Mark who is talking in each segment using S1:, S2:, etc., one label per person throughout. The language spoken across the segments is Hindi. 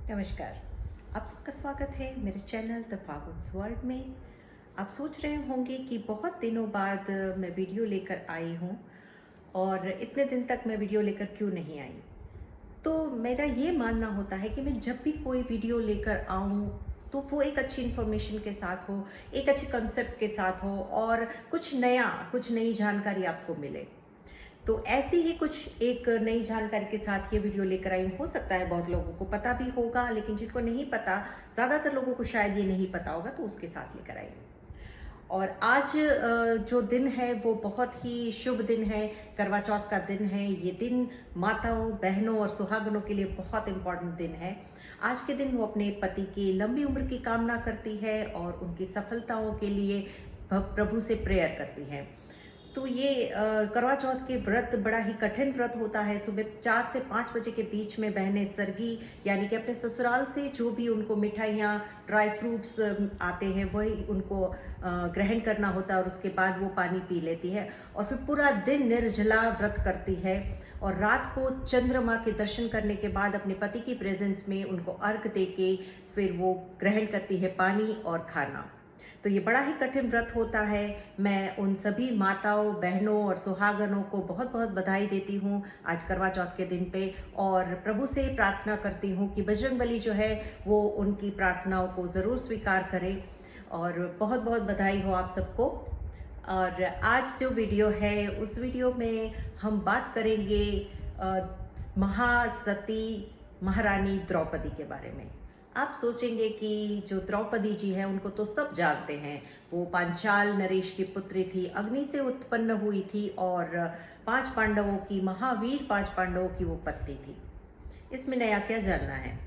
S1: नमस्कार। आप सबका स्वागत है मेरे चैनल द फागुन्स वर्ल्ड में। आप सोच रहे होंगे कि बहुत दिनों बाद मैं वीडियो लेकर आई हूँ और इतने दिन तक मैं वीडियो लेकर क्यों नहीं आई। तो मेरा ये मानना होता है कि मैं जब भी कोई वीडियो लेकर आऊँ तो वो एक अच्छी इन्फॉर्मेशन के साथ हो, एक अच्छे कंसेप्ट के साथ हो और कुछ नई जानकारी आपको मिले। तो ऐसी ही कुछ एक नई जानकारी के साथ ये वीडियो लेकर आई हूँ। हो सकता है बहुत लोगों को पता भी होगा, लेकिन जिनको नहीं पता, ज़्यादातर लोगों को शायद ये नहीं पता होगा, तो उसके साथ लेकर आई हूँ। और आज जो दिन है वो बहुत ही शुभ दिन है, करवा चौथ का दिन है। ये दिन माताओं, बहनों और सुहागनों के लिए बहुत इम्पॉर्टेंट दिन है। आज के दिन वो अपने पति की लंबी उम्र की कामना करती है और उनकी सफलताओं के लिए प्रभु से प्रेयर करती है। तो ये करवा चौथ के व्रत बड़ा ही कठिन व्रत होता है। सुबह 4 से 5 बजे के बीच में बहनें सरगी यानी कि अपने ससुराल से जो भी उनको मिठाइयाँ, ड्राई फ्रूट्स आते हैं वही उनको ग्रहण करना होता है और उसके बाद वो पानी पी लेती है और फिर पूरा दिन निर्जला व्रत करती है। और रात को चंद्रमा के दर्शन करने के बाद अपने पति की प्रेजेंस में उनको अर्घ दे के फिर वो ग्रहण करती है पानी और खाना। तो ये बड़ा ही कठिन व्रत होता है। मैं उन सभी माताओं, बहनों और सुहागनों को बहुत बहुत बधाई देती हूँ आज करवा चौथ के दिन पे, और प्रभु से प्रार्थना करती हूँ कि बजरंगबली जो है वो उनकी प्रार्थनाओं को ज़रूर स्वीकार करे। और बहुत बहुत बधाई हो आप सबको। और आज जो वीडियो है उस वीडियो में हम बात करेंगे महासती महारानी द्रौपदी के बारे में। आप सोचेंगे कि जो द्रौपदी जी है उनको तो सब जानते हैं। वो पांचाल नरेश की पुत्री थी, अग्नि से उत्पन्न हुई थी और 5 पांडवों की, महावीर 5 पांडवों की वो पत्नी थी। इसमें नया क्या जानना है।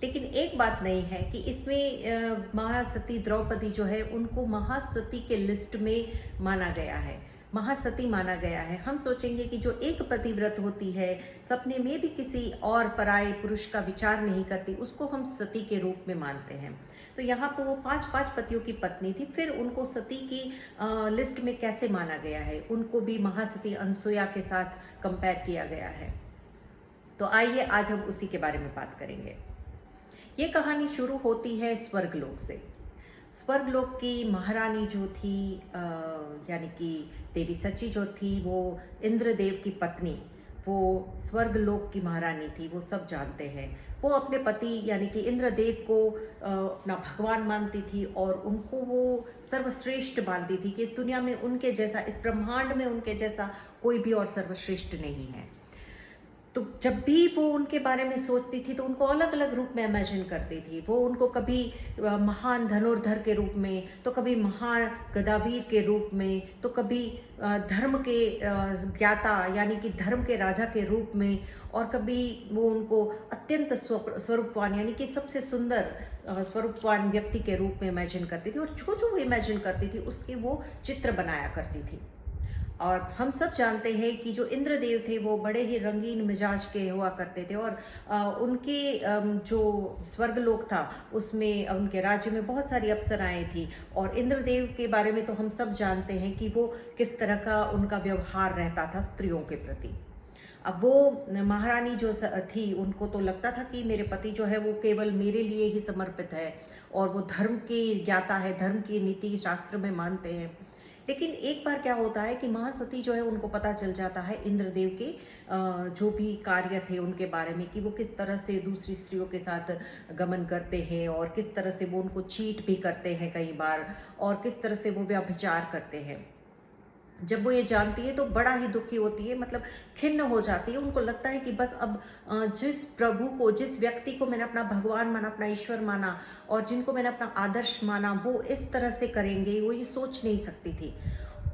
S1: लेकिन एक बात नहीं है कि इसमें महासती द्रौपदी जो है उनको महासती के लिस्ट में माना गया है, महासती माना गया है। हम सोचेंगे कि जो एक पतिव्रत होती है, सपने में भी किसी और पराये पुरुष का विचार नहीं करती, उसको हम सती के रूप में मानते हैं। तो यहाँ पर वो 5 पतियों की पत्नी थी, फिर उनको सती की लिस्ट में कैसे माना गया है, उनको भी महासती अनसुया के साथ कंपेयर किया गया है। तो आइए आज हम उसी के बारे में बात करेंगे। ये कहानी शुरू होती है स्वर्गलोक से। स्वर्गलोक की महारानी जो थी यानी कि देवी सची जो थी, वो इंद्रदेव की पत्नी, वो स्वर्गलोक की महारानी थी, वो सब जानते हैं। वो अपने पति यानी कि इंद्रदेव को अपना भगवान मानती थी और उनको वो सर्वश्रेष्ठ मानती थी कि इस दुनिया में उनके जैसा, इस ब्रह्मांड में उनके जैसा कोई भी और सर्वश्रेष्ठ नहीं है। तो जब भी वो उनके बारे में सोचती थी तो उनको अलग अलग रूप में इमेजिन करती थी। वो उनको कभी महान धनुर्धर के रूप में, तो कभी महान गदावीर के रूप में, तो कभी धर्म के ज्ञाता यानी कि धर्म के राजा के रूप में, और कभी वो उनको अत्यंत स्वरूपवान यानी कि सबसे सुंदर स्वरूपवान व्यक्ति के रूप में इमेजिन करती थी। और जो जो वो इमेजिन करती थी उसके वो चित्र बनाया करती थी। और हम सब जानते हैं कि जो इंद्रदेव थे वो बड़े ही रंगीन मिजाज के हुआ करते थे और उनके जो स्वर्गलोक था उसमें उनके राज्य में बहुत सारी अप्सराएं थी। और इंद्रदेव के बारे में तो हम सब जानते हैं कि वो किस तरह का उनका व्यवहार रहता था स्त्रियों के प्रति। अब वो महारानी जो थी उनको तो लगता था कि मेरे पति जो है वो केवल मेरे लिए ही समर्पित है और वो धर्म के ज्ञाता है, धर्म की नीति शास्त्र में मानते हैं। लेकिन एक बार क्या होता है कि महासती जो है उनको पता चल जाता है इंद्रदेव के जो भी कार्य थे उनके बारे में, कि वो किस तरह से दूसरी स्त्रियों के साथ गमन करते हैं और किस तरह से वो उनको चीट भी करते हैं कई बार, और किस तरह से वो व्यभिचार करते हैं। जब वो ये जानती है तो बड़ा ही दुखी होती है, मतलब खिन्न हो जाती है। उनको लगता है कि बस अब जिस प्रभु को, जिस व्यक्ति को मैंने अपना भगवान माना, अपना ईश्वर माना और जिनको मैंने अपना आदर्श माना, वो इस तरह से करेंगे, वो ये सोच नहीं सकती थी।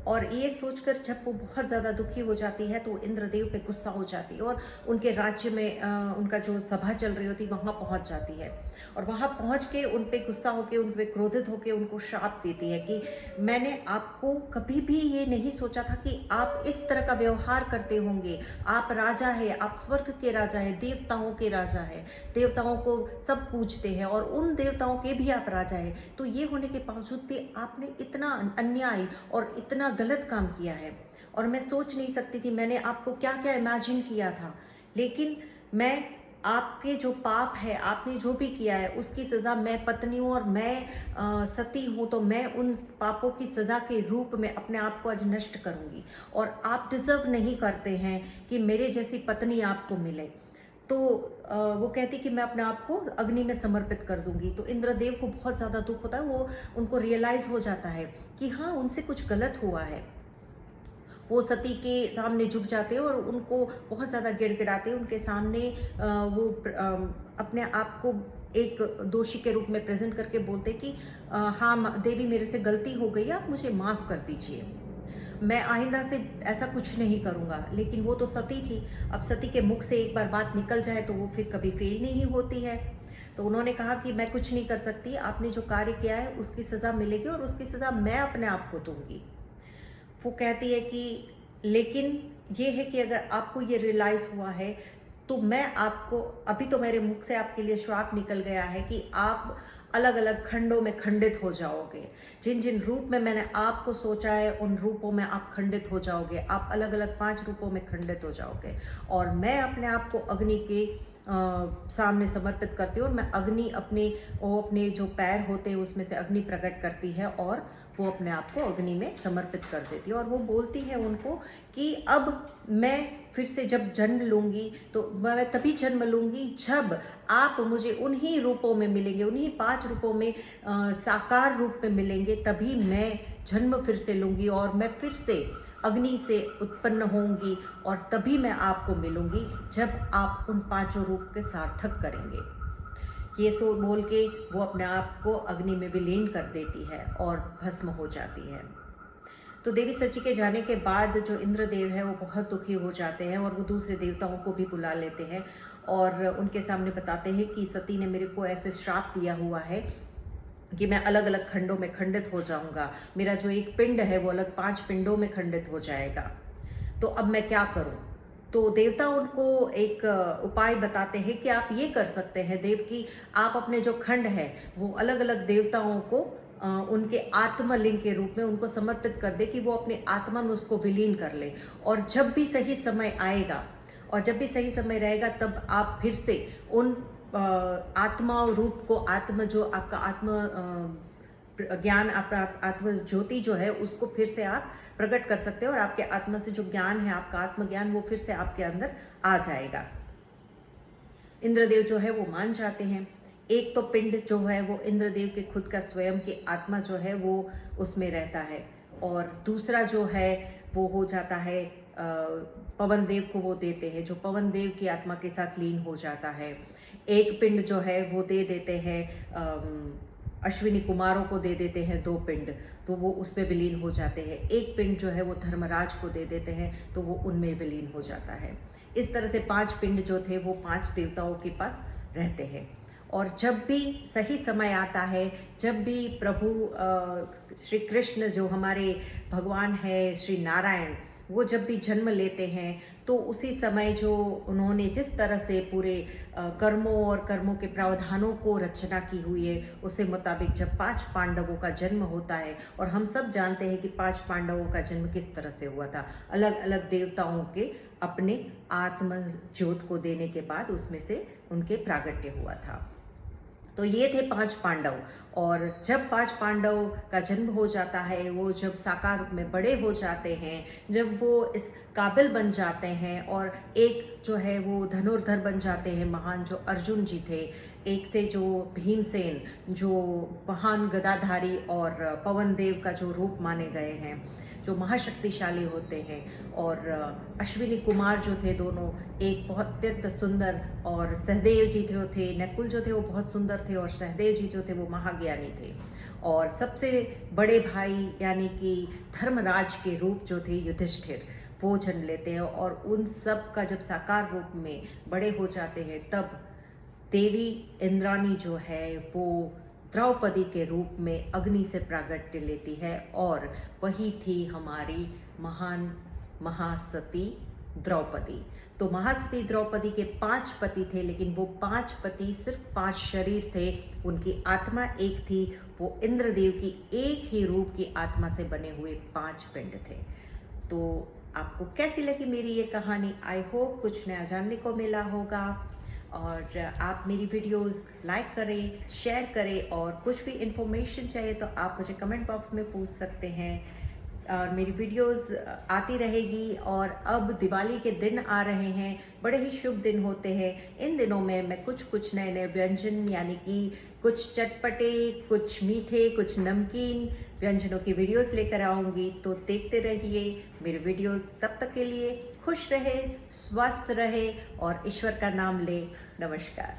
S1: और ये सोचकर जब वो बहुत ज़्यादा दुखी हो जाती है तो इंद्रदेव पे गुस्सा हो जाती है और उनके राज्य में उनका जो सभा चल रही होती वहाँ पहुँच जाती है। और वहाँ पहुँच के उन पे गुस्सा होकर, उन पे क्रोधित होकर उनको श्राप देती है कि मैंने आपको कभी भी ये नहीं सोचा था कि आप इस तरह का व्यवहार करते होंगे। आप राजा है, आप स्वर्ग के राजा है, देवताओं के राजा है, देवताओं को सब पूजते हैं और उन देवताओं के भी आप राजा है। तो ये होने के बावजूद भी आपने इतना अन्याय और इतना गलत काम किया है और मैं सोच नहीं सकती थी, मैंने आपको क्या क्या इमेजिन किया था। लेकिन मैं आपके जो पाप है, आपने जो भी किया है, उसकी सज़ा मैं पत्नी हूँ और मैं सती हूँ, तो मैं उन पापों की सज़ा के रूप में अपने आप को आज नष्ट करूँगी और आप डिज़र्व नहीं करते हैं कि मेरे जैसी पत्नी आपको मिले। तो वो कहती कि मैं अपने आप को अग्नि में समर्पित कर दूंगी। तो इंद्रदेव को बहुत ज़्यादा दुख होता है, वो उनको रियलाइज़ हो जाता है कि हाँ, उनसे कुछ गलत हुआ है। वो सती के सामने झुक जाते हैं और उनको बहुत ज़्यादा गिड़गिड़ाते हैं। उनके सामने वो अपने आप को एक दोषी के रूप में प्रेजेंट करके बोलते कि हाँ देवी, मेरे से गलती हो गई, आप मुझे माफ़ कर दीजिए, मैं आइंदा से ऐसा कुछ नहीं करूँगा। लेकिन वो तो सती थी, अब सती के मुख से एक बार बात निकल जाए तो वो फिर कभी फेल नहीं होती है। तो उन्होंने कहा कि मैं कुछ नहीं कर सकती, आपने जो कार्य किया है उसकी सज़ा मिलेगी और उसकी सज़ा मैं अपने आप को दूंगी। वो कहती है कि लेकिन ये है कि अगर आपको ये रियलाइज़ हुआ है तो मैं आपको, अभी तो मेरे मुख से आपके लिए श्राप निकल गया है कि आप अलग अलग खंडों में खंडित हो जाओगे। जिन जिन रूप में मैंने आपको सोचा है उन रूपों में आप खंडित हो जाओगे, आप अलग अलग 5 रूपों में खंडित हो जाओगे और मैं अपने आप को अग्नि के सामने समर्पित करती हूँ और मैं अग्नि अपने जो पैर होते हैं उसमें से अग्नि प्रकट करती है और वो अपने आप को अग्नि में समर्पित कर देती है। और वो बोलती है उनको कि अब मैं फिर से जब जन्म लूँगी तो मैं तभी जन्म लूँगी जब आप मुझे उन्हीं रूपों में मिलेंगे, उन्हीं 5 रूपों में साकार रूप में मिलेंगे, तभी मैं जन्म फिर से लूँगी और मैं फिर से अग्नि से उत्पन्न होंगी और तभी मैं आपको मिलूँगी जब आप उन 5 रूप के सार्थक करेंगे। ये सो बोल के वो अपने आप को अग्नि में विलीन कर देती है और भस्म हो जाती है। तो देवी सची के जाने के बाद जो इंद्रदेव है वो बहुत दुखी हो जाते हैं और वो दूसरे देवताओं को भी बुला लेते हैं और उनके सामने बताते हैं कि सती ने मेरे को ऐसे श्राप दिया हुआ है कि मैं अलग अलग खंडों में खंडित हो जाऊंगा, मेरा जो एक पिंड है वो अलग 5 पिंडों में खंडित हो जाएगा, तो अब मैं क्या करूं। तो देवता उनको एक उपाय बताते हैं कि आप ये कर सकते हैं देव कि आप अपने जो खंड है वो अलग अलग देवताओं को उनके आत्मलिंग के रूप में उनको समर्पित कर दे कि वो अपनी आत्मा में उसको विलीन कर ले और जब भी सही समय आएगा और जब भी सही समय रहेगा तब आप फिर से उन आत्मा रूप को, आत्म जो आपका आत्म ज्ञान, आपका आत्म ज्योति जो है उसको फिर से आप प्रकट कर सकते हो और आपके आत्मा से जो ज्ञान है, आपका आत्मज्ञान, वो फिर से आपके अंदर आ जाएगा। इंद्रदेव जो है वो मान जाते हैं। एक तो पिंड जो है वो इंद्रदेव के खुद का स्वयं की आत्मा जो है वो उसमें रहता है और दूसरा जो है वो हो जाता है पवन देव को वो देते हैं, जो पवन देव की आत्मा के साथ लीन हो जाता है। एक पिंड जो है वो दे देते हैं अश्विनी कुमारों को दे देते हैं 2 पिंड, तो वो उसमें विलीन हो जाते हैं। एक पिंड जो है वो धर्मराज को दे देते हैं तो वो उनमें विलीन हो जाता है। इस तरह से 5 पिंड जो थे वो 5 देवताओं के पास रहते हैं और जब भी सही समय आता है, जब भी प्रभु श्री कृष्ण जो हमारे भगवान है, श्री नारायण, वो जब भी जन्म लेते हैं तो उसी समय जो उन्होंने जिस तरह से पूरे कर्मों और कर्मों के प्रावधानों को रचना की हुई है उसे मुताबिक जब 5 पांडवों का जन्म होता है और हम सब जानते हैं कि 5 पांडवों का जन्म किस तरह से हुआ था, अलग अलग देवताओं के अपने आत्म ज्योत को देने के बाद उसमें से उनके प्रागट्य हुआ था। तो ये थे 5 पांडव और जब 5 पांडव का जन्म हो जाता है, वो जब साकार रूप में बड़े हो जाते हैं, जब वो इस काबिल बन जाते हैं और एक जो है वो धनुर्धर बन जाते हैं महान, जो अर्जुन जी थे, एक थे जो भीमसेन जो महान गदाधारी और पवन देव का जो रूप माने गए हैं, जो महाशक्तिशाली होते हैं, और अश्विनी कुमार जो थे दोनों, एक बहुत अत्यंत सुंदर, और सहदेव जी थे, नकुल जो थे वो बहुत सुंदर थे और सहदेव जी जो थे वो महाज्ञानी थे, और सबसे बड़े भाई यानी कि धर्मराज के रूप जो थे युधिष्ठिर, वो जन्म लेते हैं। और उन सब का जब साकार रूप में बड़े हो जाते हैं तब देवी इंद्राणी जो है वो द्रौपदी के रूप में अग्नि से प्रागट्य लेती है और वही थी हमारी महान महासती द्रौपदी। तो महासती द्रौपदी के 5 पति थे, लेकिन वो 5 पति सिर्फ 5 शरीर थे, उनकी आत्मा एक थी, वो इंद्रदेव की एक ही रूप की आत्मा से बने हुए 5 पिंड थे। तो आपको कैसी लगी मेरी ये कहानी? आई होप कुछ नया जानने को मिला होगा। और आप मेरी वीडियोस लाइक करें, शेयर करें, और कुछ भी इंफॉर्मेशन चाहिए तो आप मुझे कमेंट बॉक्स में पूछ सकते हैं। और मेरी वीडियोस आती रहेगी। और अब दिवाली के दिन आ रहे हैं, बड़े ही शुभ दिन होते हैं। इन दिनों में मैं कुछ नए नए व्यंजन, यानी कि कुछ चटपटे, कुछ मीठे, कुछ नमकीन व्यंजनों की वीडियोस लेकर आऊँगी। तो देखते रहिए मेरे वीडियोस। तब तक के लिए खुश रहे, स्वस्थ रहे और ईश्वर का नाम ले। नमस्कार।